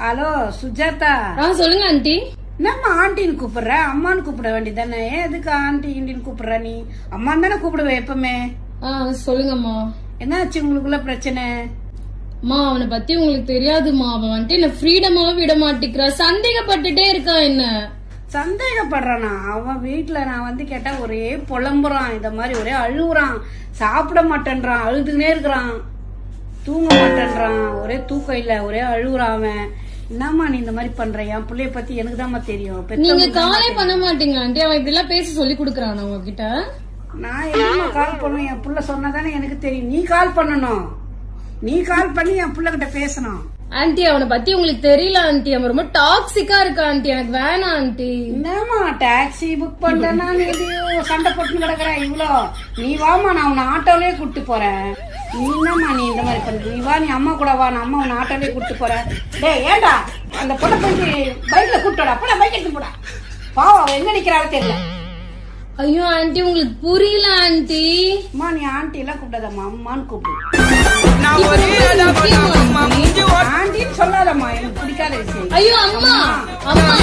Hello Sujatha. சொல்லுங்க aunty. என்னம்மா ஆண்டின்னு கூப்பிடுற? அம்மான்னு கூப்பிட வேண்டியதானே? எதுக்கு ஆண்டி இண்டின்னு கூப்பிடுற? நீ அம்மான்னு தானே கூப்பிடுவேன் எப்பவுமே. சொல்லுங்கம்மா. என்னாச்சு உங்களுக்குள்ள பிரச்சனை? அம்மா அவனை பத்தி உங்களுக்கு தெரியாதுமா. அவன் வந்துட்டு என்ன ஃப்ரீடமாவே விட மாட்டேங்கிறா. சந்தேகப்பட்டுட்டே இருக்கான். என்ன சந்தேகப்படுறானா? அவன் வீட்டுல நான் வந்து கேட்டா ஒரே புலம்புறான், இந்த மாதிரி ஒரே அழுகுறான், சாப்பிட மாட்டேன்றான், அழுதுனே இருக்கிறான், தூங்க மாட்டேன்றான், ஒரே தூக்கம் இல்ல, ஒரே அழுகுறான். அவன் என்னம்மா நீ இந்த மாதிரி பண்ற? என் பிள்ளைய பத்தி எனக்கு தான்மா தெரியும். நீங்க காலே பண்ண மாட்டீங்க ஆண்டி. அவன் இப்படி எல்லாம் பேச சொல்லி கொடுக்கறான் உங்ககிட்ட. நான் என்னமா கால் பண்ணுவேன்? என் புள்ள சொன்னாதானே எனக்கு தெரியும். நீ கால் பண்ணணும். நீ கால் பண்ணி என் புள்ள கிட்ட பேசணும். ஆண்டி அவனை பத்தி உங்களுக்கு தெரியல ஆண்டி. அவன் ரொம்ப டாக்ஸிக்கா இருக்கா ஆண்டி. எனக்கு வேணாம் ஆண்டி. என்னமா டாக்ஸி புக் பண்ணா நீ சண்டை போட்டு கிடக்குற இவ்வளோ? நீ வாமா, நான் உன்னை ஆட்டோலயே கூட்டு போறேன். நீ என்னமா நீ இந்த மாதிரி பண்ற? நீ வா, நீ அம்மா கூட வா, நான் அம்மா உன்னை ஆட்டோலயே கூட்டு போறேன். டேய் ஏண்டா அந்த பொண்ணை போய் பைக்ல கூட்டோடா, போடா பைக் எடுத்து போடா. பாவம் எங்க நிக்கிறாளோ தெரியல. ஐயோ ஆண்டி உங்களுக்கு புரியல ஆண்டி. அம்மா நீ ஆண்டி எல்லாம் கூப்பிடாதம்மா, அம்மான்னு கூப்பிடு. ஆண்டின்னு சொல்லாதம்மா, எனக்கு பிடிக்காத விஷயம். ஐயோ அம்மா அம்மா